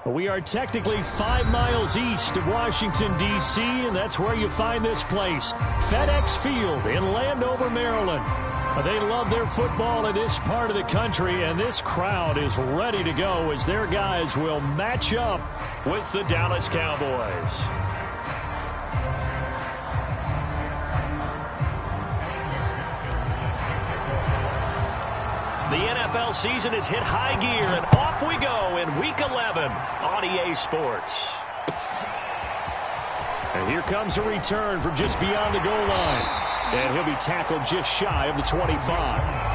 We are technically 5 miles east of Washington, D.C., and that's where you find this place, FedEx Field in Landover, Maryland. They love their football in this part of the country, and this crowd is ready to go as their guys will match up with the Dallas Cowboys. The NFL season has hit high gear, and off we go in Week 11 on EA Sports. And here comes a return from just beyond the goal line. And he'll be tackled just shy of the 25.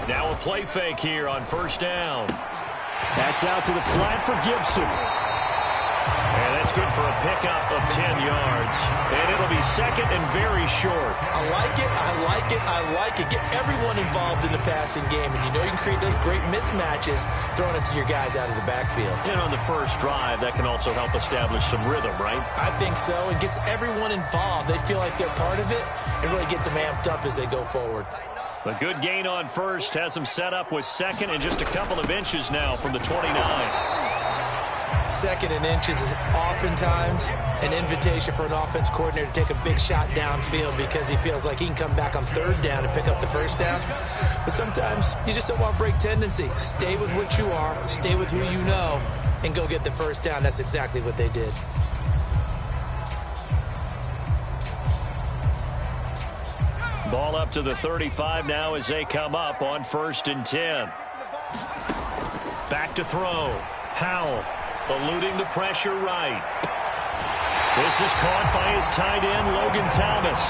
Now a play fake here on first down. That's out to the flat for Gibson. And that's good for a pickup of 10 yards. And it'll be second and very short. I like it, I like it, I like it. Get everyone involved in the passing game. And you know you can create those great mismatches throwing it to your guys out of the backfield. And on the first drive, that can also help establish some rhythm, right? I think so. It gets everyone involved. They feel like they're part of it and really gets them amped up as they go forward. A good gain on first has them set up with second and just a couple of inches now from the 29. Second and inches is oftentimes an invitation for an offense coordinator to take a big shot downfield because he feels like he can come back on third down and pick up the first down. But sometimes you just don't want to break tendency. Stay with what you are, stay with who you know, and go get the first down. That's exactly what they did. Ball up to the 35 now as they come up on first and 10. Back to throw. Howell eluding the pressure right. This is caught by his tight end, Logan Thomas.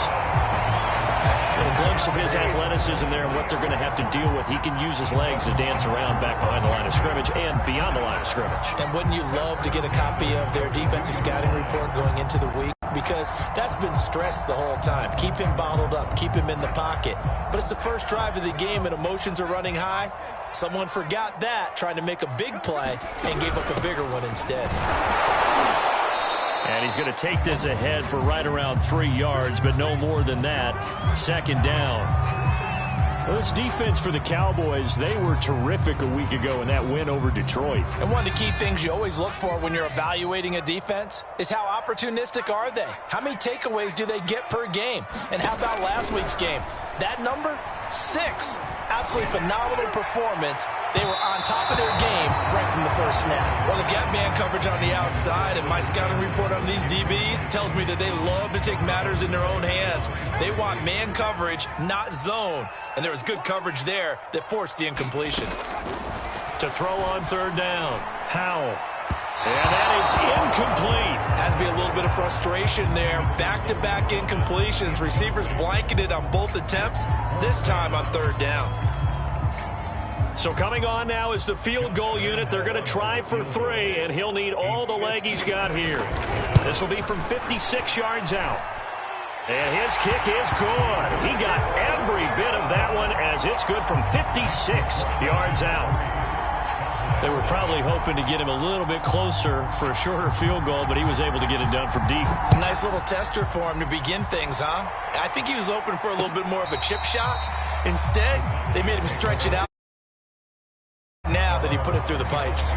A glimpse of his athleticism there and what they're going to have to deal with. He can use his legs to dance around back behind the line of scrimmage and beyond the line of scrimmage. And wouldn't you love to get a copy of their defensive scouting report going into the week? Because that's been stressed the whole time. Keep him bottled up. Keep him in the pocket. But it's the first drive of the game and emotions are running high. Someone forgot that, trying to make a big play, and gave up a bigger one instead. And he's going to take this ahead for right around 3 yards, but no more than that. Second down. Well, this defense for the Cowboys, they were terrific a week ago in that win over Detroit. And one of the key things you always look for when you're evaluating a defense is how opportunistic are they? How many takeaways do they get per game? And how about last week's game? That number? 6. Absolutely phenomenal performance. They were on top of their game right from the first snap. Well, they've got man coverage on the outside, and my scouting report on these DBs tells me that they love to take matters in their own hands. They want man coverage, not zone. And there was good coverage there that forced the incompletion. To throw on third down, Howell. And that is incomplete. Has to be a little bit of frustration there. Back-to-back incompletions. Receivers blanketed on both attempts, this time on third down. So coming on now is the field goal unit. They're going to try for 3, and he'll need all the leg he's got here. This will be from 56 yards out. And his kick is good. He got every bit of that one as it's good from 56 yards out. They were probably hoping to get him a little bit closer for a shorter field goal, but he was able to get it done from deep. Nice little tester for him to begin things, huh? I think he was hoping for a little bit more of a chip shot. Instead, they made him stretch it out now that he put it through the pipes.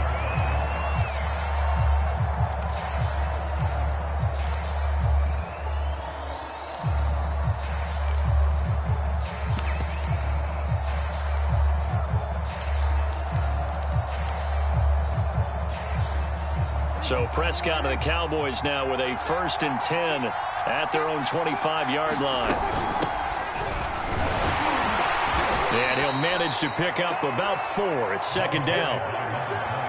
So Prescott and the Cowboys now with a first and 10 at their own 25-yard line. And he'll manage to pick up about 4. It's second down.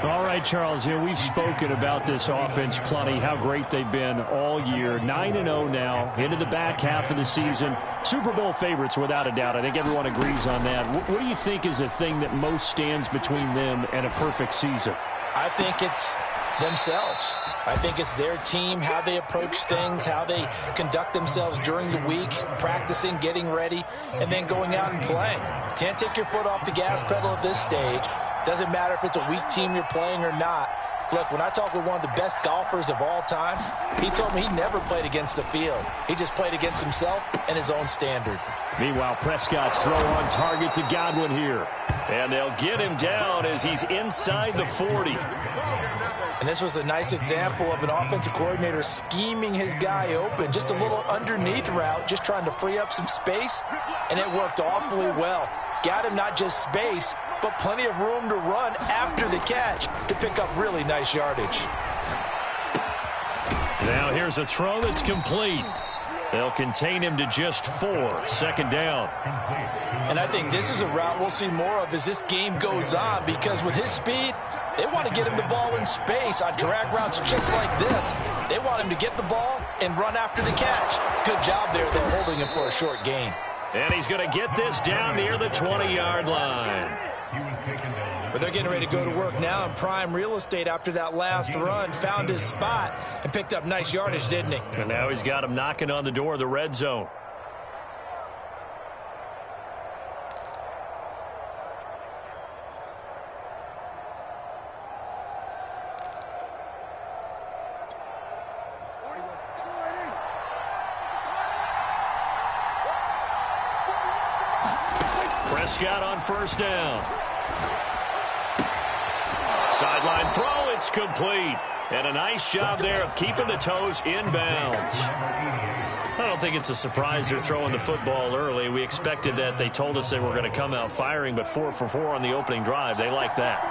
All right, Charles, we've spoken about this offense plenty, how great they've been all year. 9-0 now, into the back half of the season. Super Bowl favorites, without a doubt. I think everyone agrees on that. What do you think is the thing that most stands between them and a perfect season? I think it's Themselves. I think it's their team, how they approach things, how they conduct themselves during the week, practicing, getting ready, and then going out and playing. Can't take your foot off the gas pedal at this stage. Doesn't matter if it's a weak team you're playing or not. Look, when I talk with one of the best golfers of all time, he told me he never played against the field. He just played against himself and his own standard. Meanwhile, Prescott's throw on target to Godwin here. And they'll get him down as he's inside the 40. And this was a nice example of an offensive coordinator scheming his guy open. Just a little underneath route, just trying to free up some space, and it worked awfully well. Got him not just space, but plenty of room to run after the catch to pick up really nice yardage. Now here's a throw that's complete. They'll contain him to just 4. Second down. And I think this is a route we'll see more of as this game goes on, because with his speed, they want to get him the ball in space on drag routes just like this. They want him to get the ball and run after the catch. Good job there, though, holding him for a short gain. And he's going to get this down near the 20-yard line. But they're getting ready to go to work now in prime real estate after that last run. Found his spot and picked up nice yardage, didn't he? And now he's got him knocking on the door of the red zone. Prescott on first down. Sideline throw, it's complete. And a nice job there of keeping the toes inbounds. I don't think it's a surprise they're throwing the football early. We expected that. They told us they were going to come out firing, but 4 for 4 on the opening drive. They like that.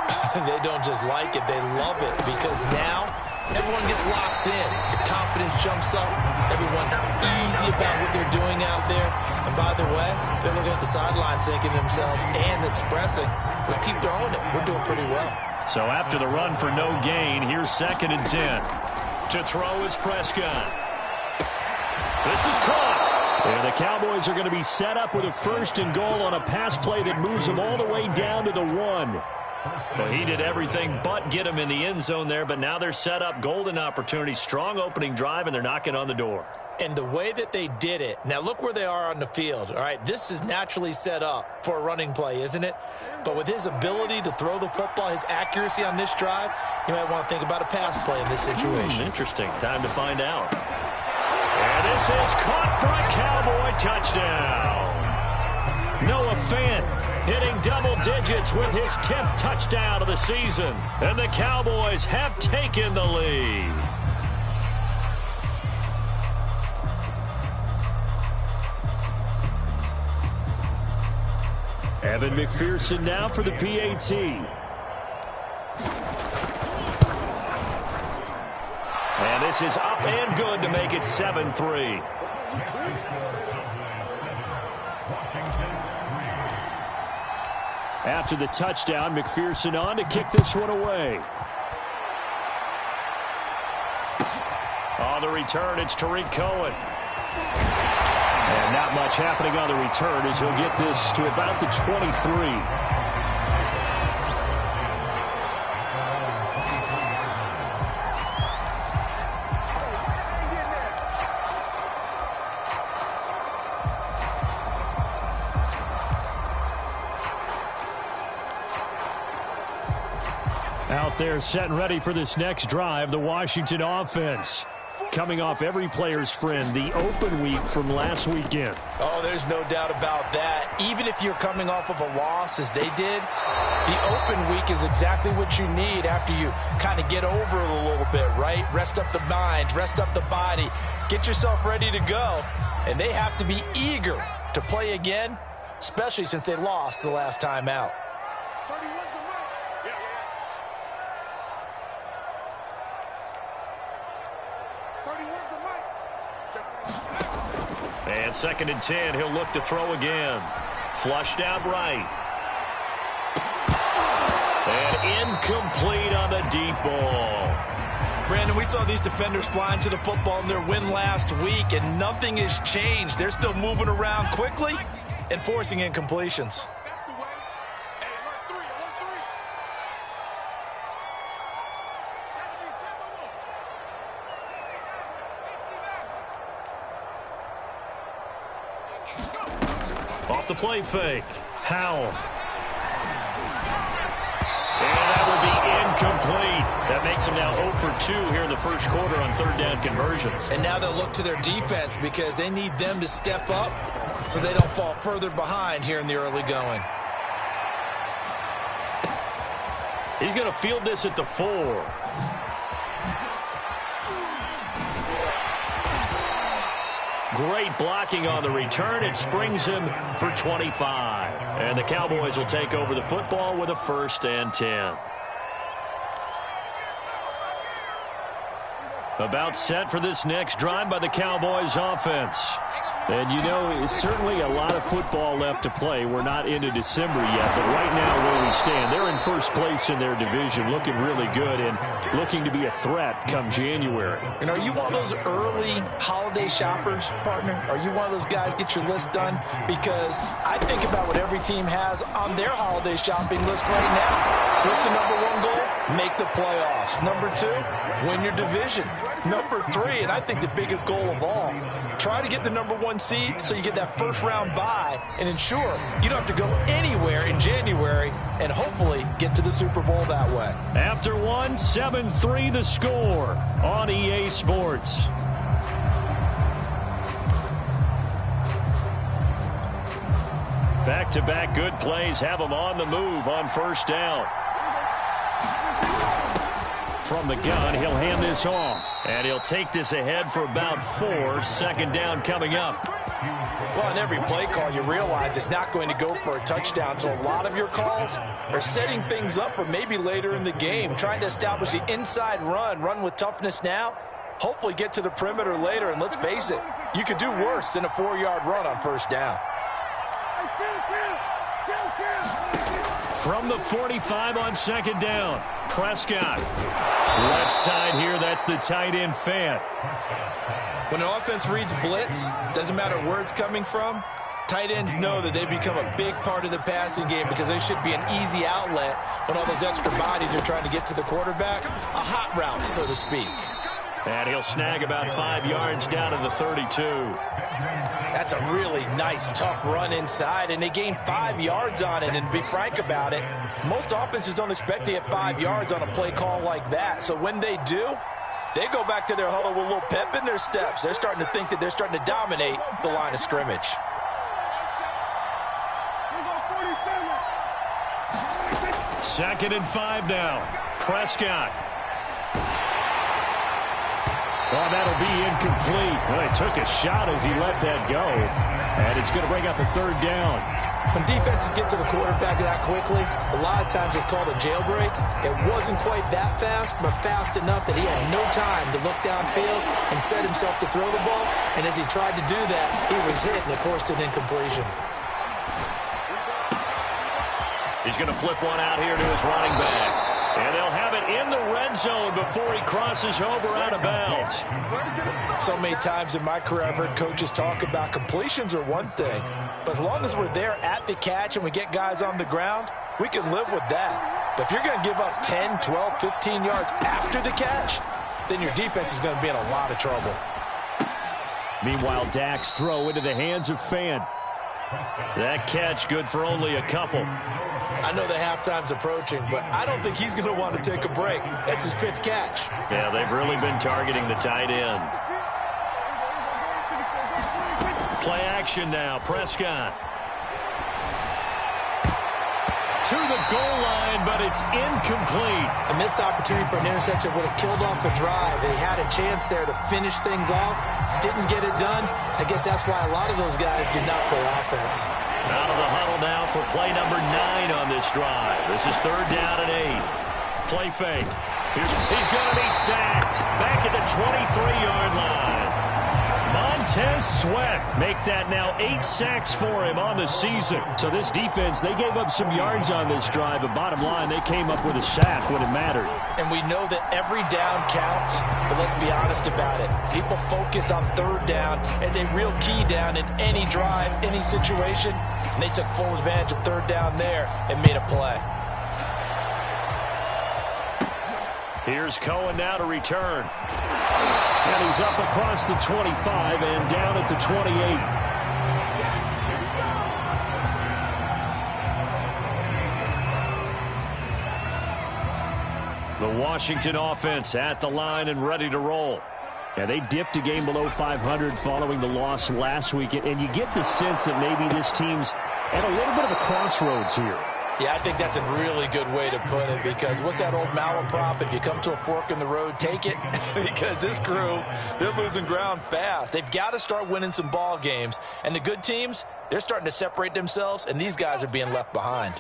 They don't just like it, they love it, because now everyone gets locked in. Your confidence jumps up. Everyone's easy about what they're doing out there. And by the way, they're looking at the sideline thinking to themselves and expressing, let's keep throwing it. We're doing pretty well. So after the run for no gain, here's 2nd and 10. To throw is Prescott. This is caught. And the Cowboys are going to be set up with a 1st and goal on a pass play that moves them all the way down to the 1. Well, he did everything but get him in the end zone there, but now they're set up. Golden opportunity, strong opening drive, and they're knocking on the door. And the way that they did it, now look where they are on the field, all right? This is naturally set up for a running play, isn't it? But with his ability to throw the football, his accuracy on this drive, you might want to think about a pass play in this situation. Interesting. Time to find out. And this is caught for a Cowboy touchdown. Noah Fant hitting double digits with his 10th touchdown of the season. And the Cowboys have taken the lead. Evan McPherson now for the PAT. And this is up and good to make it 7-3. After the touchdown, McPherson on to kick this one away. On the return, it's Tariq Cohen. And not much happening on the return as he'll get this to about the 23. Out there set and ready for this next drive, the Washington offense. Coming off every player's friend, the open week from last weekend. Oh, there's no doubt about that. Even if you're coming off of a loss as they did, the open week is exactly what you need after you kind of get over it a little bit, right? Rest up the mind, rest up the body, get yourself ready to go. And they have to be eager to play again, especially since they lost the last time out. And 2nd and 10, he'll look to throw again. Flushed out right. And incomplete on the deep ball. Brandon, we saw these defenders flying to the football in their win last week, and nothing has changed. They're still moving around quickly and forcing incompletions. off the play fake. Howell. And that will be incomplete. That makes them now 0 for 2 here in the first quarter on third down conversions. And now they'll look to their defense because they need them to step up so they don't fall further behind here in the early going. He's going to field this at the 4. Great blocking on the return. It springs him for 25. And the Cowboys will take over the football with a 1st and 10. About set for this next drive by the Cowboys offense. And, you know, it's certainly a lot of football left to play. We're not into December yet, but right now where we stand, they're in first place in their division, looking really good and looking to be a threat come January. And are you one of those early holiday shoppers, partner? Are you one of those guys get your list done? Because I think about what every team has on their holiday shopping list right now. What's the number 1 goal? Make the playoffs. Number 2, win your division. Number 3, and I think the biggest goal of all, try to get the number 1 seed so you get that first round bye and ensure you don't have to go anywhere in January and hopefully get to the Super Bowl that way. After 1, 7-3 the score on EA Sports. Back-to-back good plays have them on the move on first down. From the gun, he'll hand this off. And he'll take this ahead for about 4. 2nd down coming up. Well, in every play call, you realize it's not going to go for a touchdown. So a lot of your calls are setting things up for maybe later in the game, trying to establish the inside run with toughness now, hopefully get to the perimeter later. And let's face it, you could do worse than a 4-yard run on first down. From the 45 on 2nd down, Prescott. Left side here, that's the tight end Fant. When an offense reads blitz, doesn't matter where it's coming from, tight ends know that they become a big part of the passing game because they should be an easy outlet when all those extra bodies are trying to get to the quarterback. A hot route, so to speak. And he'll snag about 5 yards down to the 32. That's a really nice, tough run inside, and they gained 5 yards on it. And to be frank about it, most offenses don't expect to get 5 yards on a play call like that. So when they do, they go back to their huddle with a little pep in their steps. They're starting to think that they're starting to dominate the line of scrimmage. Second and 5 now. Prescott. Oh, that'll be incomplete. Well, he took a shot as he let that go. And it's going to bring up a 3rd down. When defenses get to the quarterback that quickly, a lot of times it's called a jailbreak. It wasn't quite that fast, but fast enough that he had no time to look downfield and set himself to throw the ball. And as he tried to do that, he was hit and it forced an incompletion. He's going to flip one out here to his running back. And they'll have it in the red zone before he crosses over out of bounds. So many times in my career, I've heard coaches talk about completions are one thing. But as long as we're there at the catch and we get guys on the ground, we can live with that. But if you're going to give up 10, 12, 15 yards after the catch, then your defense is going to be in a lot of trouble. Meanwhile, Dak's throw into the hands of Fant. That catch good for only a couple. I know the halftime's approaching, but I don't think he's going to want to take a break. That's his 5th catch. Yeah, they've really been targeting the tight end. Play action now, Prescott. To the goal line, but it's incomplete. A missed opportunity for an interception would have killed off the drive. They had a chance there to finish things off. Didn't get it done. I guess that's why a lot of those guys did not play offense. Out of the huddle now for play number 9 on this drive. This is 3rd down and 8. Play fake. He's going to be sacked. Back at the 23-yard line. Montez Sweat make that now 8 sacks for him on the season. So this defense, they gave up some yards on this drive, but bottom line, they came up with a sack when it mattered. And we know that every down counts, but let's be honest about it. People focus on 3rd down as a real key down in any drive, any situation, and they took full advantage of 3rd down there and made a play. Here's Cohen now to return. And he's up across the 25 and down at the 28. The Washington offense at the line and ready to roll. Yeah, they dipped a game below 500 following the loss last week, and you get the sense that maybe this team's at a little bit of a crossroads here. Yeah, I think that's a really good way to put it, because what's that old malaprop? If you come to a fork in the road, take it. Because this crew, they're losing ground fast. They've got to start winning some ball games. And the good teams, they're starting to separate themselves, and these guys are being left behind.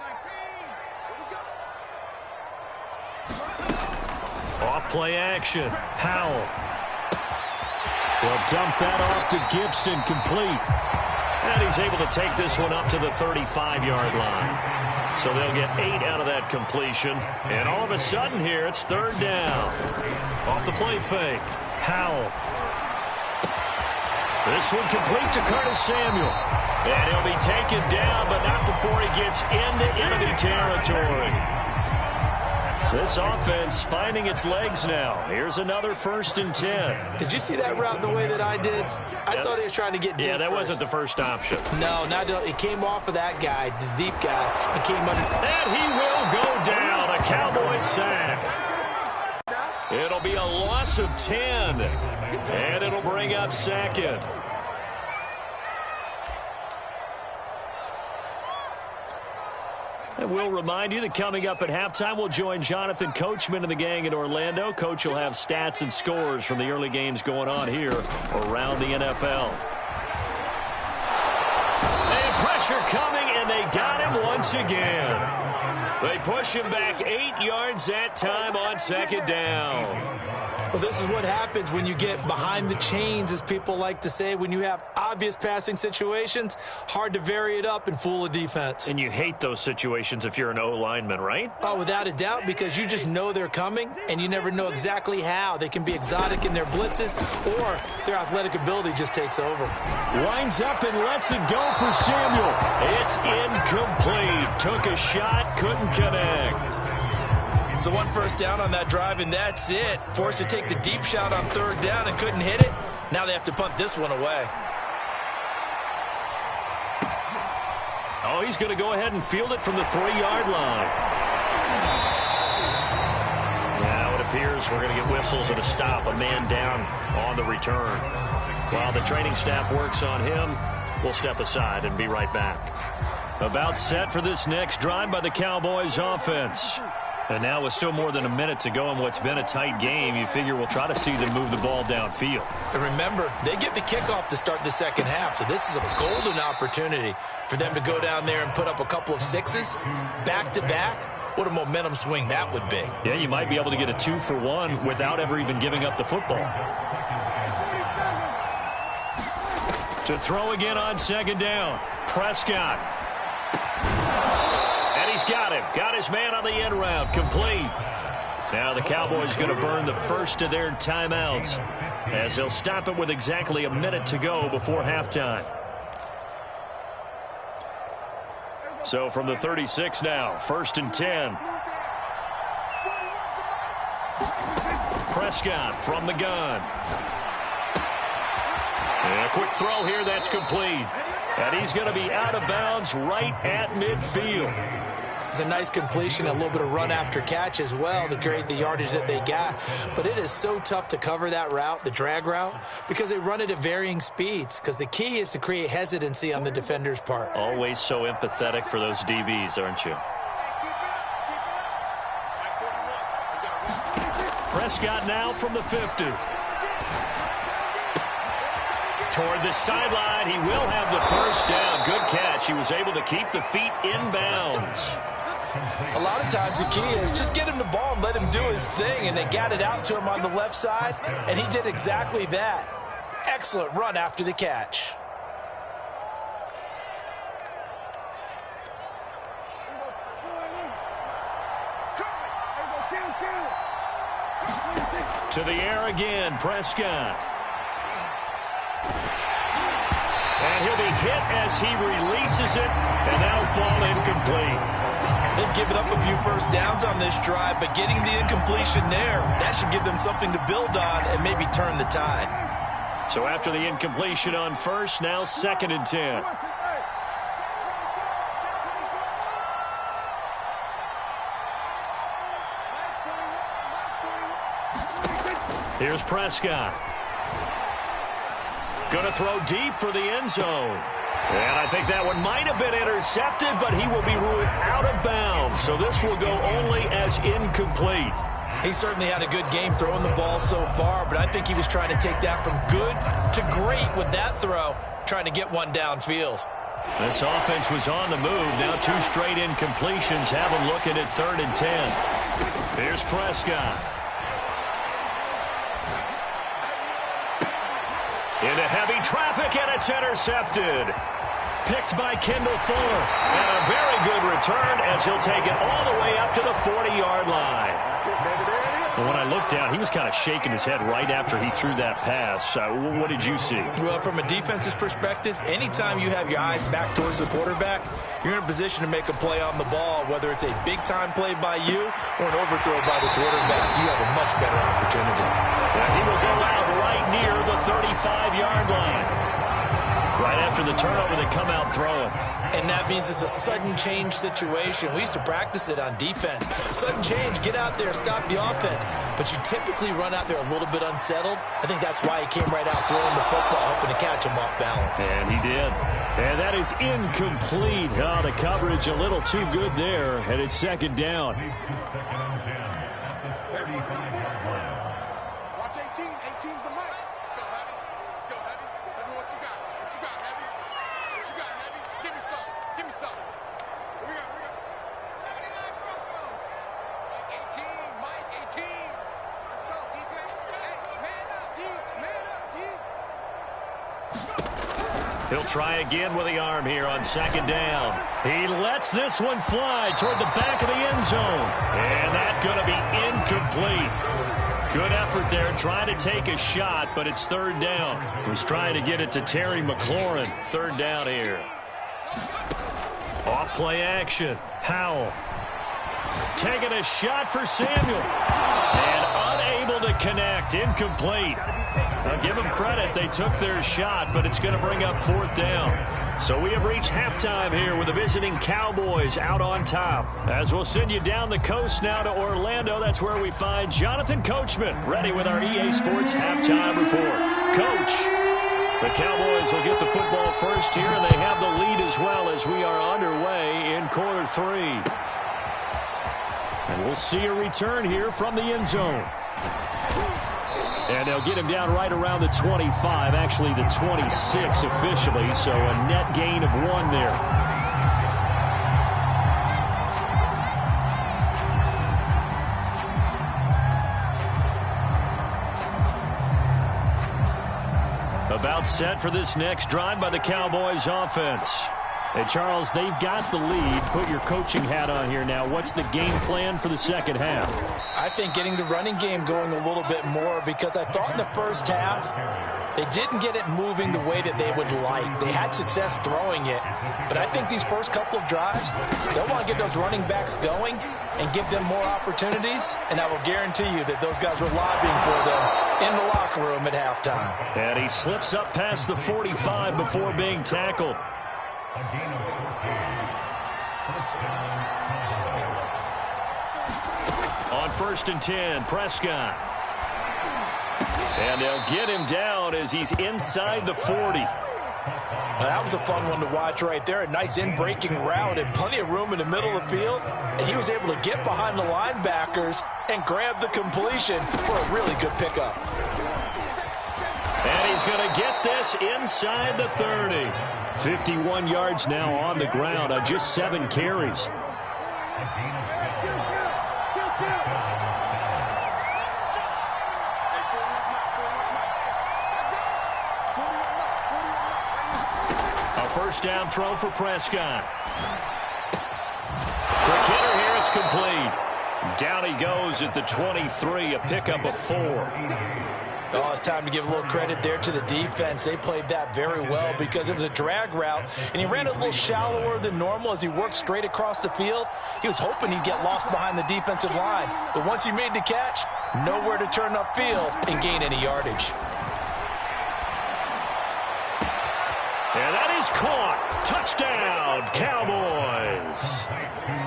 Off play action. Powell. They'll dump that off to Gibson, complete. And he's able to take this one up to the 35-yard line. So they'll get 8 out of that completion. And all of a sudden here, it's third down. Off the play fake. Powell. This one complete to Curtis Samuel. And he'll be taken down, but not before he gets into enemy territory. This offense finding its legs now. Here's another 1st and 10. Did you see that route the way that I did? I thought he was trying to get deep. Yeah, that wasn't the first option. No, it came off of that guy, the deep guy, and came under. And he will go down. A Cowboys sack. It'll be a loss of 10. And it'll bring up second. And we'll remind you that coming up at halftime, we'll join Jonathan Coachman and the gang in Orlando. Coach will have stats and scores from the early games going on here around the NFL. And pressure coming, and they got him once again. They push him back 8 yards that time on second down. Well, this is what happens when you get behind the chains, as people like to say. When you have obvious passing situations, hard to vary it up and fool a defense. And you hate those situations if you're an O-lineman, right? Oh, without a doubt, because you just know they're coming, and you never know exactly how. They can be exotic in their blitzes, or their athletic ability just takes over. Lines up and lets it go for Samuel. It's incomplete. Took a shot, couldn't connect. So 1 first down on that drive, and that's it. Forced to take the deep shot on third down and couldn't hit it. Now they have to punt this one away. Oh, he's going to go ahead and field it from the 3-yard line. Now it appears we're going to get whistles and a stop. A man down on the return. While the training staff works on him, we'll step aside and be right back. About set for this next drive by the Cowboys offense. And now with still more than a minute to go in what's been a tight game, you figure we'll try to see them move the ball downfield. And remember, they get the kickoff to start the second half, so this is a golden opportunity for them to go down there and put up a couple of sixes back-to-back. What a momentum swing that would be. Yeah, you might be able to get a 2-for-1 without ever even giving up the football. To throw again on second down, Prescott. He's got him. Got his man on the end route. Complete. Now the Cowboys going to burn the first of their timeouts as they'll stop it with exactly a minute to go before halftime. So from the 36 now, 1st and 10. Prescott from the gun. And a quick throw here. That's complete. And he's going to be out of bounds right at midfield. It's a nice completion, a little bit of run after catch as well to create the yardage that they got. But it is so tough to cover that route, the drag route, because they run it at varying speeds. Because the key is to create hesitancy on the defender's part. Always so empathetic for those DBs, aren't you? Prescott now from the 50. Toward the sideline, he will have the first down. Good catch. He was able to keep the feet in bounds. A lot of times the key is just get him the ball and let him do his thing, and they got it out to him on the left side, and he did exactly that. Excellent run after the catch. To the air again, Prescott. And he'll be hit as he releases it, and that'll fall incomplete. They've given up a few first downs on this drive, but getting the incompletion there, that should give them something to build on and maybe turn the tide. So after the incompletion on first, now 2nd and 10. Here's Prescott. Going to throw deep for the end zone. And I think that one might have been intercepted, but he will be ruled out of bounds. So this will go only as incomplete. He certainly had a good game throwing the ball so far, but I think he was trying to take that from good to great with that throw, trying to get one downfield. This offense was on the move. Now 2 straight incompletions have him looking at 3rd and 10. Here's Prescott. Into heavy traffic, and it's intercepted. Picked by Kendall Fuller. And a very good return as he'll take it all the way up to the 40-yard line. Well, when I looked down, he was kind of shaking his head right after he threw that pass. What did you see? Well, from a defense's perspective, anytime you have your eyes back towards the quarterback, you're in a position to make a play on the ball, whether it's a big-time play by you or an overthrow by the quarterback. You have a much better opportunity. And he will go out right near the 35-yard line. Right after the turnover, they come out throwing. And that means it's a sudden change situation. We used to practice it on defense. Sudden change, get out there, stop the offense. But you typically run out there a little bit unsettled. I think that's why he came right out throwing the football, hoping to catch him off balance. And he did. And that is incomplete. Oh, the coverage a little too good there, and it's 2nd down. Watch 18. 18's the mic. Let's go, Heavy. Let's go, Heavy. Let me what you got. What you got, Heavy? What you got, Heavy? Give me some. Give me some. What we got? 79 Bronco. Mike 18. Mike 18. Let's go, defense. Hey, man up, D. Man up, D. He'll try again with the arm here on 2nd down. He lets this one fly toward the back of the end zone. And that's going to be incomplete. Good effort there, trying to take a shot, but it's 3rd down. He was trying to get it to Terry McLaurin. 3rd down here. Off play action. Howell. Taking a shot for Samuel. And unable to connect. Incomplete. I'll give them credit. They took their shot, but it's going to bring up 4th down. So we have reached halftime here with the visiting Cowboys out on top. As we'll send you down the coast now to Orlando, that's where we find Jonathan Coachman ready with our EA Sports halftime report. Coach, the Cowboys will get the football first here, and they have the lead as well as we are underway in quarter 3. And we'll see a return here from the end zone. And they'll get him down right around the 25, actually the 26 officially, so a net gain of 1 there. About set for this next drive by the Cowboys offense. Hey, Charles, they've got the lead. Put your coaching hat on here now. What's the game plan for the second half? I think getting the running game going a little bit more, because I thought in the first half they didn't get it moving the way that they would like. They had success throwing it, but I think these first couple of drives, they'll want to get those running backs going and give them more opportunities, and I will guarantee you that those guys were lobbying for them in the locker room at halftime. And he slips up past the 45 before being tackled. On 1st and 10, Prescott. And they'll get him down as he's inside the 40. Now, that was a fun one to watch right there. A nice in-breaking route and plenty of room in the middle of the field. And he was able to get behind the linebackers and grab the completion for a really good pickup. And he's going to get this inside the 30. 51 yards now on the ground on just 7 carries. A first down throw for Prescott. Quick hitter here, it's complete. Down he goes at the 23, a pickup of 4. Oh, it's time to give a little credit there to the defense. They played that very well because it was a drag route, and he ran a little shallower than normal as he worked straight across the field. He was hoping he'd get lost behind the defensive line, but once he made the catch, nowhere to turn upfield and gain any yardage. And that is caught. Touchdown, Cowboys.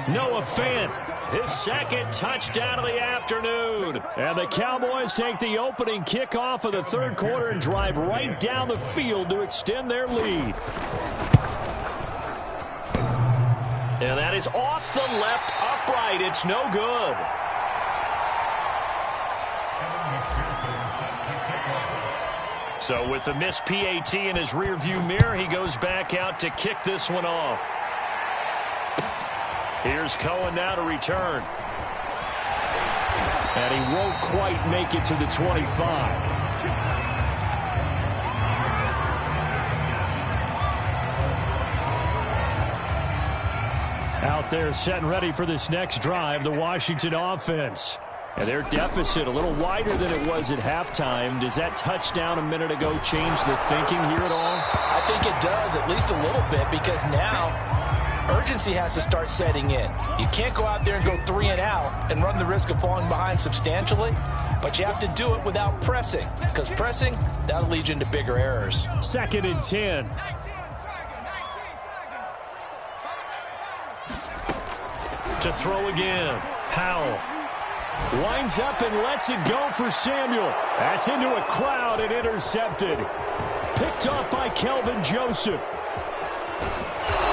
Noah Fant, his second touchdown of the afternoon. And the Cowboys take the opening kickoff of the third quarter and drive right down the field to extend their lead. And that is off the left upright. It's no good. So with the missed PAT in his rearview mirror, he goes back out to kick this one off. Here's Cohen now to return. And he won't quite make it to the 25. Out there set and ready for this next drive, the Washington offense. And their deficit a little wider than it was at halftime. Does that touchdown a minute ago change the thinking here at all? I think it does, at least a little bit, because now urgency has to start setting in. You can't go out there and go 3 and out and run the risk of falling behind substantially, but you have to do it without pressing, because pressing, that'll lead you into bigger errors. 2nd and 10. To throw again. Howell winds up and lets it go for Samuel. That's into a crowd and intercepted. Picked off by Kelvin Joseph.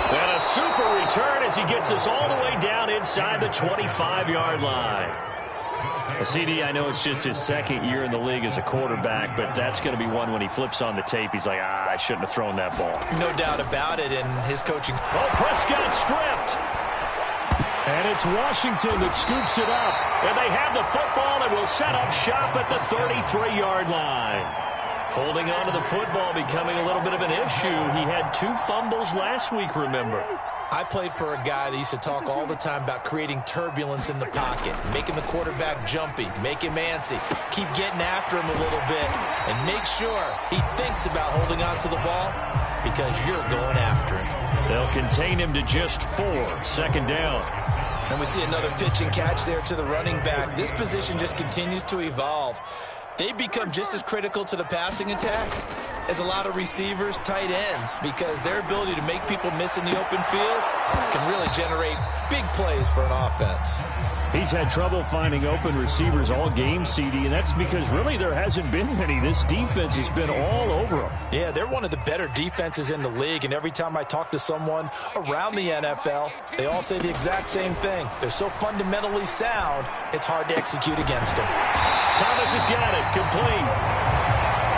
And a super return as he gets us all the way down inside the 25-yard line. CD, I know it's just his second year in the league as a quarterback, but that's going to be one when he flips on the tape. He's like, I shouldn't have thrown that ball. No doubt about it in his coaching. Oh, Prescott stripped. And it's Washington that scoops it up. And they have the football and will set up shop at the 33-yard line. Holding on to the football becoming a little bit of an issue. He had 2 fumbles last week, remember. I played for a guy that used to talk all the time about creating turbulence in the pocket, making the quarterback jumpy, make him antsy, keep getting after him a little bit, and make sure he thinks about holding on to the ball because you're going after him. They'll contain him to just 4. 2nd down. And we see another pitch and catch there to the running back. This position just continues to evolve. They become just as critical to the passing attack as a lot of receivers, tight ends, because their ability to make people miss in the open field can really generate big plays for an offense. He's had trouble finding open receivers all game, CD, and that's because really there hasn't been many. This defense has been all over them. Yeah, they're one of the better defenses in the league, and every time I talk to someone around the NFL, they all say the exact same thing. They're so fundamentally sound, it's hard to execute against them. Thomas has got it, complete.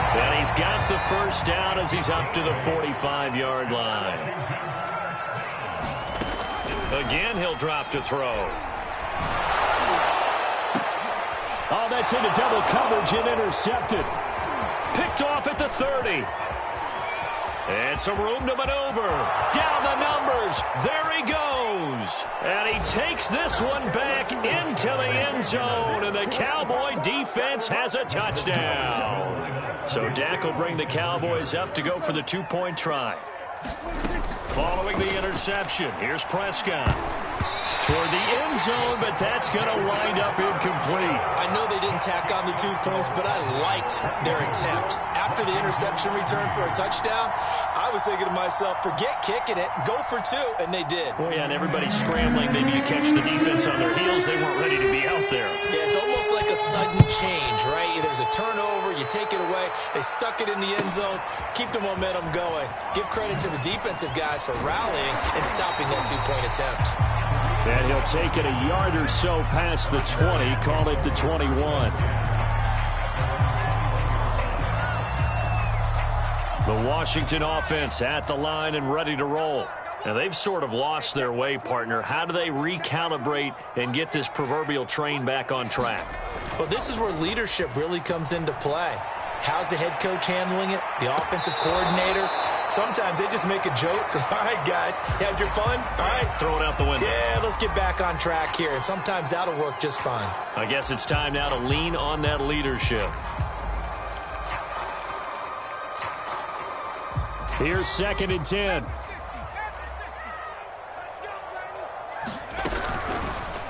And he's got the first down as he's up to the 45-yard line. Again, he'll drop to throw. Oh, that's into double coverage and intercepted. Picked off at the 30. And some room to maneuver. Down the numbers. There he goes. And he takes this one back into the end zone. And the Cowboy defense has a touchdown. So Dak will bring the Cowboys up to go for the 2-point try. Following the interception, here's Prescott. Toward the end zone, but that's going to wind up incomplete. I know they didn't tack on the 2 points, but I liked their attempt. After the interception return for a touchdown, I was thinking to myself, forget kicking it, go for 2, and they did. Well, yeah, and everybody's scrambling. Maybe you catch the defense on their heels. They weren't ready to be out there. Yeah, it's almost like a sudden change, right? There's a turnover, you take it away, they stuck it in the end zone, keep the momentum going. Give credit to the defensive guys for rallying and stopping that 2-point attempt. And he'll take it a yard or so past the 20, call it the 21. The Washington offense at the line and ready to roll. Now, they've sort of lost their way, partner. How do they recalibrate and get this proverbial train back on track? Well, this is where leadership really comes into play. How's the head coach handling it? The offensive coordinator? Sometimes they just make a joke. All right, guys, you had your fun? All right. Throw it out the window. Yeah, let's get back on track here. And sometimes that'll work just fine. I guess it's time now to lean on that leadership. Here's 2nd and 10.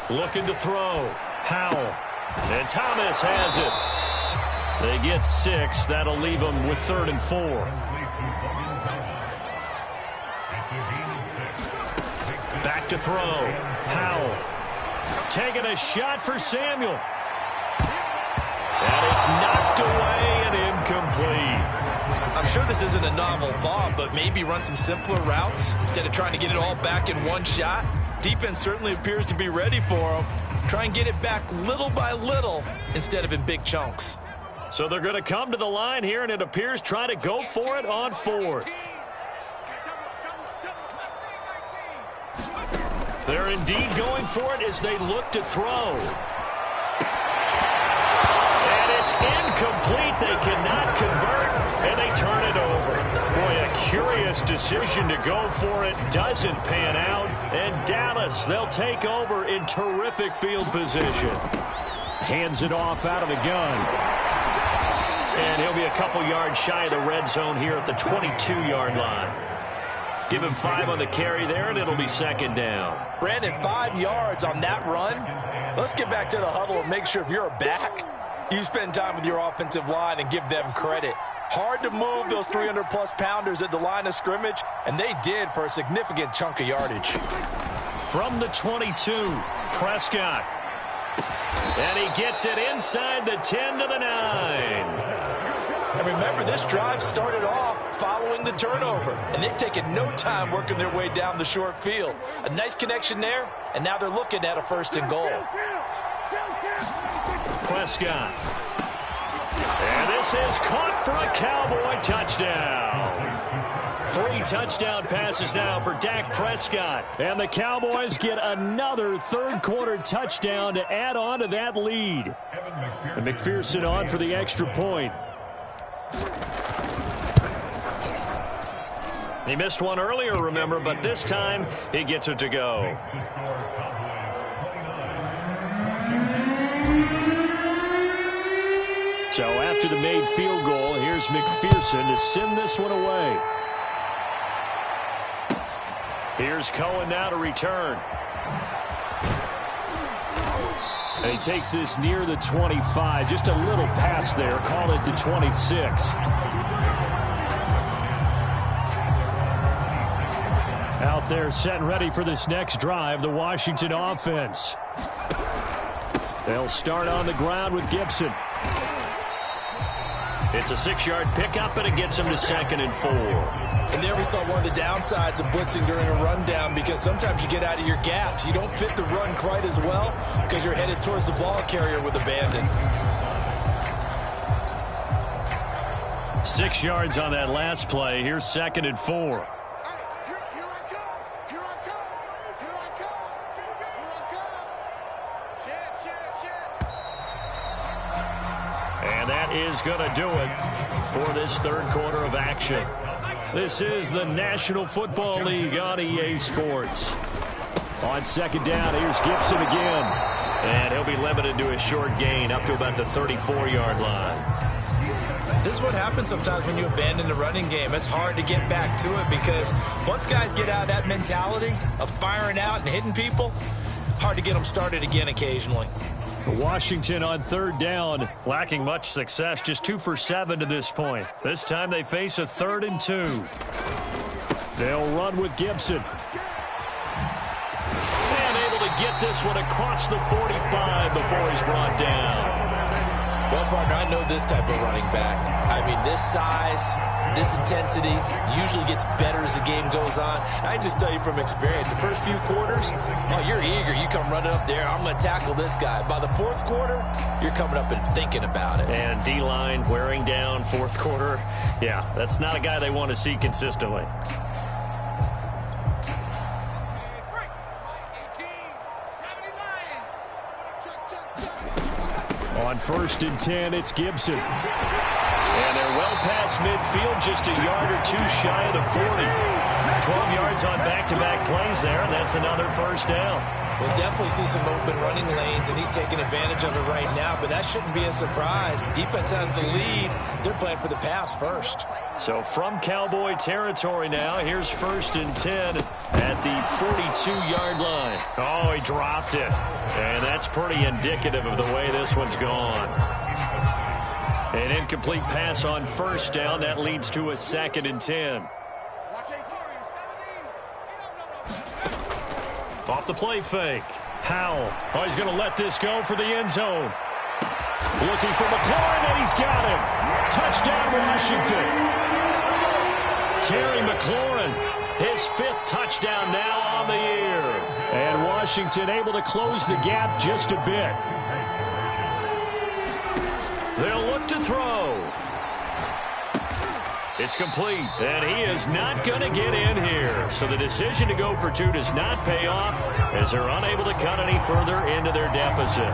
Looking to throw. Howell. And Thomas has it. They get 6. That'll leave them with 3rd and 4. throw. Howell taking a shot for Samuel. And it's knocked away and incomplete. I'm sure this isn't a novel thought, but maybe run some simpler routes instead of trying to get it all back in one shot. Defense certainly appears to be ready for him. Try and get it back little by little instead of in big chunks. So they're going to come to the line here, and it appears try to go for it on fourth. They're indeed going for it as they look to throw. And it's incomplete. They cannot convert, and they turn it over. Boy, a curious decision to go for it. Doesn't pan out. And Dallas, they'll take over in terrific field position. Hands it off out of the gun. And he'll be a couple yards shy of the red zone here at the 22-yard line. Give him 5 on the carry there, and it'll be second down. Brandon, 5 yards on that run. Let's get back to the huddle and make sure if you're a back, you spend time with your offensive line and give them credit. Hard to move those 300-plus pounders at the line of scrimmage, and they did for a significant chunk of yardage. From the 22, Prescott. And he gets it inside the 10 to the 9. And remember, this drive started off following the turnover, and they've taken no time working their way down the short field. A nice connection there, and now they're looking at a 1st and goal. Prescott. And this is caught for a Cowboy touchdown. 3 touchdown passes now for Dak Prescott. And the Cowboys get another third-quarter touchdown to add on to that lead. And McPherson on for the extra point. He missed one earlier, remember, but this time he gets it to go. So after the made field goal, here's McPherson to send this one away. Here's Cohen now to return. And he takes this near the 25. Just a little pass there. Call it the 26. Out there set and ready for this next drive, the Washington offense. They'll start on the ground with Gibson. It's a 6-yard pickup, and it gets him to 2nd and 4. And there we saw one of the downsides of blitzing during a rundown, because sometimes you get out of your gaps. You don't fit the run quite as well because you're headed towards the ball carrier with abandon. 6 yards on that last play. Here's 2nd and 4. And that is going to do it for this third quarter of action. This is the National Football League on EA Sports. On 2nd down, here's Gibson again. And he'll be limited to a short gain up to about the 34-yard line. This is what happens sometimes when you abandon the running game. It's hard to get back to it because once guys get out of that mentality of firing out and hitting people, hard to get them started again occasionally. Washington on 3rd down, lacking much success, just 2 for 7 to this point. This time they face a 3rd and 2. They'll run with Gibson. And able to get this one across the 45 before he's brought down. Well, partner, I know this type of running back. I mean, this size, this intensity usually gets better as the game goes on. I just tell you from experience, the first few quarters, oh, you're eager. You come running up there, I'm going to tackle this guy. By the 4th quarter, you're coming up and thinking about it. And D-line wearing down 4th quarter. Yeah, that's not a guy they want to see consistently. On 1st and 10, it's Gibson. And they're well past midfield, just a yard or 2 shy of the 40. 12 yards on back-to-back plays there, and that's another 1st down. We'll definitely see some open running lanes, and he's taking advantage of it right now, but that shouldn't be a surprise. Defense has the lead. They're playing for the pass first. So from Cowboy territory now, here's 1st and 10 at the 42-yard line. Oh, he dropped it. And that's pretty indicative of the way this one's gone. An incomplete pass on 1st down. That leads to a 2nd and 10. Off the play fake. Howell. Oh, he's going to let this go for the end zone. Looking for McLaurin, and he's got him. Touchdown, Washington. Terry McLaurin, his 5th touchdown now on the year. And Washington able to close the gap just a bit. They'll look to throw. It's complete, and he is not going to get in here. So the decision to go for 2 does not pay off as they're unable to cut any further into their deficit.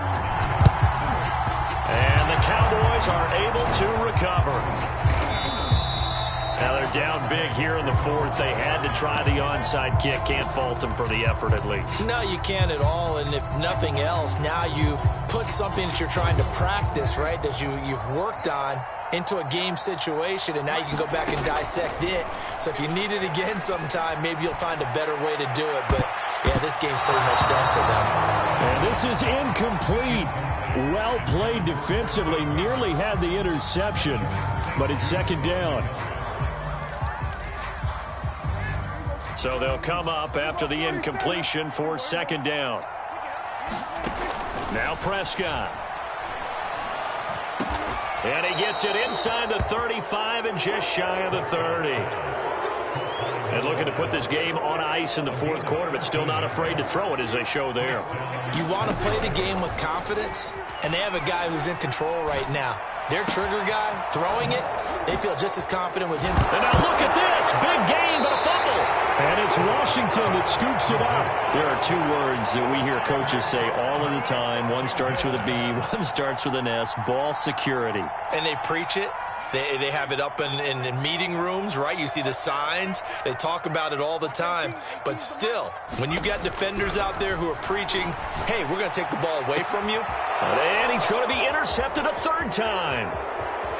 And the Cowboys are able to recover. Now they're down big here in the 4th. They had to try the onside kick. Can't fault them for the effort at least. No, you can't at all. And if nothing else, now you've put something that you're trying to practice, right, that you've worked on into a game situation, and now you can go back and dissect it. So if you need it again sometime, maybe you'll find a better way to do it. But, yeah, this game's pretty much done for them. And this is incomplete. Well played defensively. Nearly had the interception, but it's 2nd down. So they'll come up after the incompletion for 2nd down. Now Prescott. And he gets it inside the 35 and just shy of the 30. And looking to put this game on ice in the 4th quarter, but still not afraid to throw it as they show there. You want to play the game with confidence, and they have a guy who's in control right now. Their trigger guy, throwing it, they feel just as confident with him. And now look at this. Big gain, but a fumble. And it's Washington that scoops it up. There are 2 words that we hear coaches say all of the time. One starts with a B, one starts with an S. Ball security. And they preach it. They have it up in meeting rooms, right? You see the signs. They talk about it all the time. But still, when you got defenders out there who are preaching, hey, we're going to take the ball away from you. And he's going to be intercepted a 3rd time.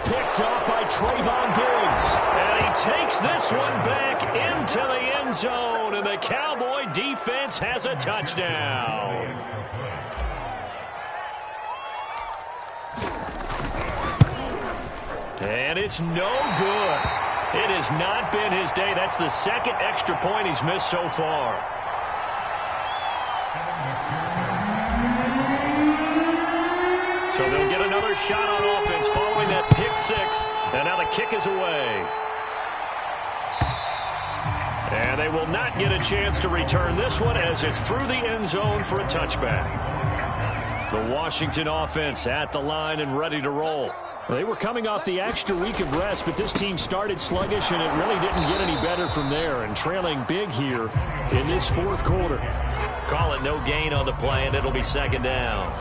Picked off by Trayvon Diggs. And he takes this one back into the end zone. And the Cowboy defense has a touchdown. And it's no good. It has not been his day. That's the 2nd extra point he's missed so far. So they'll get another shot on offense following that pick 6. And now the kick is away. And they will not get a chance to return this one as it's through the end zone for a touchback. The Washington offense at the line and ready to roll. They were coming off the extra week of rest, but this team started sluggish, and it really didn't get any better from there. And trailing big here in this 4th quarter. Call it no gain on the play, and it'll be 2nd down.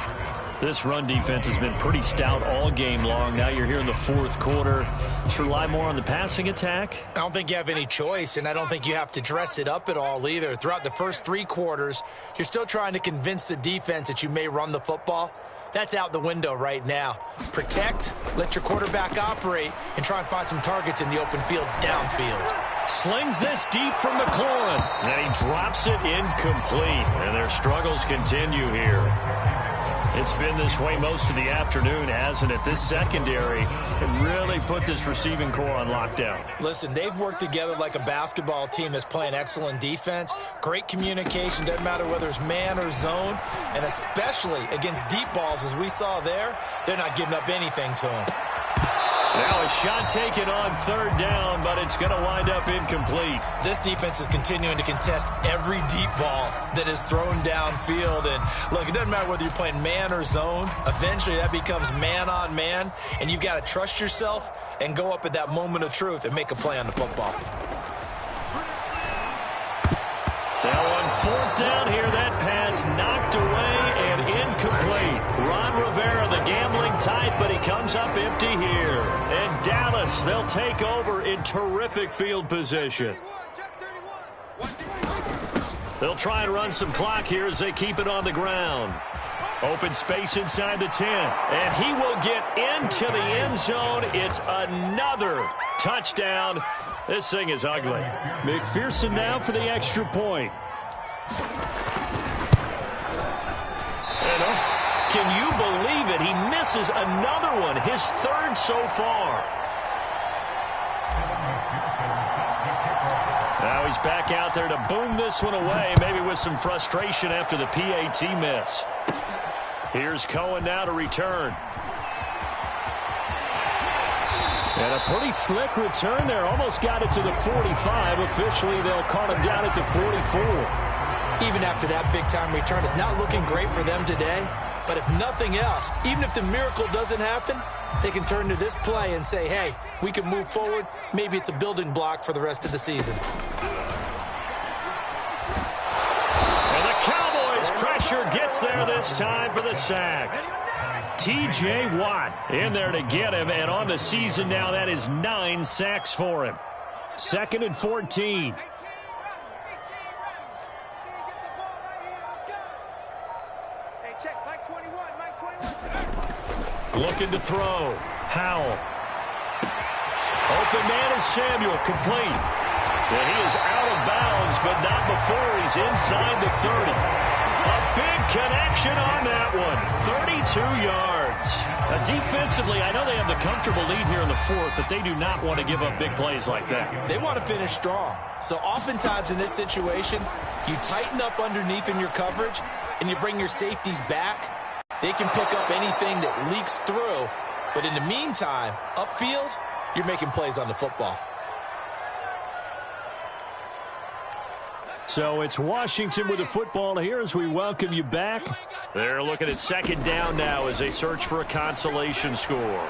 This run defense has been pretty stout all game long. Now you're here in the 4th quarter. Just rely more on the passing attack. I don't think you have any choice, and I don't think you have to dress it up at all either. Throughout the first 3 quarters, you're still trying to convince the defense that you may run the football. That's out the window right now. Protect, let your quarterback operate, and try and find some targets in the open field downfield. Slings this deep from McLaurin, and he drops it incomplete. And their struggles continue here. It's been this way most of the afternoon, hasn't it? This secondary can really put this receiving core on lockdown. Listen, they've worked together like a basketball team that's playing excellent defense. Great communication, doesn't matter whether it's man or zone. And especially against deep balls, as we saw there, they're not giving up anything to them. Now a shot taken on 3rd down, but it's going to wind up incomplete. This defense is continuing to contest every deep ball that is thrown downfield. And look, it doesn't matter whether you're playing man or zone. Eventually that becomes man on man, and you've got to trust yourself and go up at that moment of truth and make a play on the football. Now on 4th down here, that pass knocked away and incomplete. Ron Rivera, the gambling type, but he comes up empty here. And Dallas, they'll take over in terrific field position. They'll try and run some clock here as they keep it on the ground. Open space inside the 10. And he will get into the end zone. It's another touchdown. This thing is ugly. McPherson now for the extra point. Can you believe it? He misses another one, his 3rd so far. Now Now he's back out there to boom this one away, maybe with some frustration after the PAT miss. Here's Cohen now to return. And a pretty slick return there. Almost got it to the 45. Officially, they'll call him down at the 44. Even after that big-time return, it's not looking great for them today. But if nothing else, even if the miracle doesn't happen, they can turn to this play and say, hey, we can move forward. Maybe it's a building block for the rest of the season. And the Cowboys' pressure gets there this time for the sack. T.J. Watt in there to get him, and on the season now, that is 9 sacks for him. 2nd and 14. Looking to throw. Howell. Open man is Samuel, complete. And he is out of bounds, but not before he's inside the 30. A big connection on that one. 32 yards. Defensively, I know they have the comfortable lead here in the 4th, but they do not want to give up big plays like that. They want to finish strong. So oftentimes in this situation, you tighten up underneath in your coverage, and you bring your safeties back. They can pick up anything that leaks through. But in the meantime, upfield, you're making plays on the football. So it's Washington with the football here as we welcome you back. They're looking at 2nd down now as they search for a consolation score.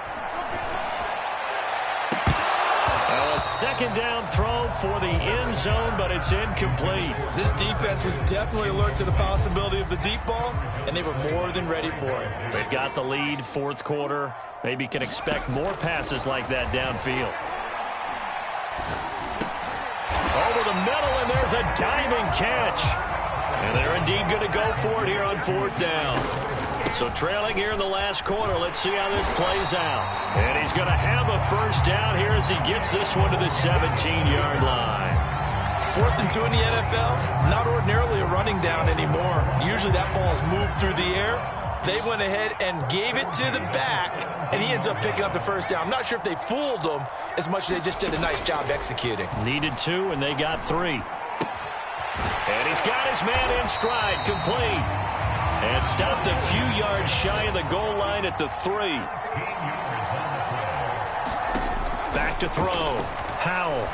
A 2nd down throw for the end zone, but it's incomplete. This defense was definitely alert to the possibility of the deep ball, and they were more than ready for it. They've got the lead, 4th quarter. Maybe can expect more passes like that downfield. Over the middle, and there's a diving catch. And they're indeed going to go for it here on 4th down. So trailing here in the last quarter, let's see how this plays out. And he's going to have a 1st down here as he gets this one to the 17-yard line. 4th and 2 in the NFL, not ordinarily a running down anymore. Usually that ball is moved through the air. They went ahead and gave it to the back, and he ends up picking up the 1st down. I'm not sure if they fooled him as much as they just did a nice job executing. Needed 2, and they got 3. And he's got his man in stride, complete. And stopped a few yards shy of the goal line at the 3. Back to throw. Howell.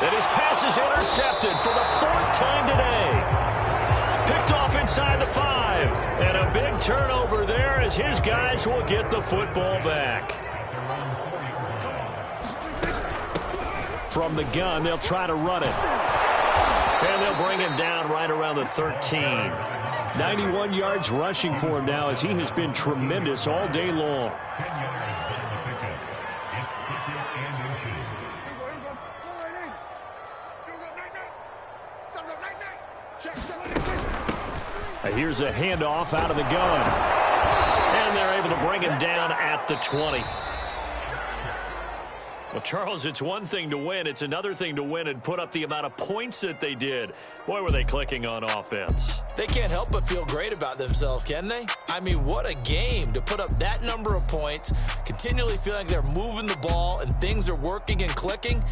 And his pass is intercepted for the 4th time today. Picked off inside the 5. And a big turnover there as his guys will get the football back. From the gun, they'll try to run it. And they'll bring him down right around the 13. 91 yards rushing for him now as he has been tremendous all day long. Here's a handoff out of the gun. And they're able to bring him down at the 20. Well, Charles, it's one thing to win. It's another thing to win and put up the amount of points that they did. Boy, were they clicking on offense. They can't help but feel great about themselves, can they? I mean, what a game to put up that number of points, continually feeling they're moving the ball and things are working and clicking.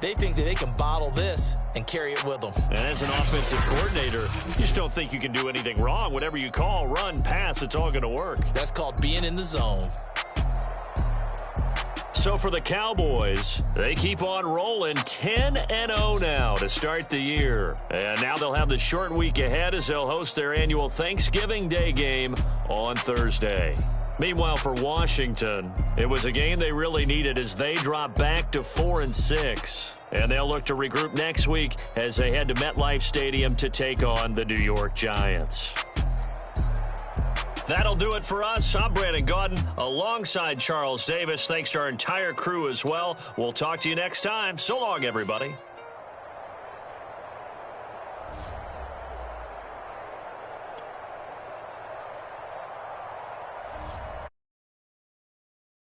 They think that they can bottle this and carry it with them. And as an offensive coordinator, you just don't think you can do anything wrong. Whatever you call, run, pass, it's all going to work. That's called being in the zone. So for the Cowboys, they keep on rolling 10-0 now to start the year. And now they'll have the short week ahead as they'll host their annual Thanksgiving Day game on Thursday. Meanwhile, for Washington, it was a game they really needed as they drop back to 4-6. And they'll look to regroup next week as they head to MetLife Stadium to take on the New York Giants. That'll do it for us. I'm Brandon Gaudin alongside Charles Davis. Thanks to our entire crew as well. We'll talk to you next time. So long, everybody.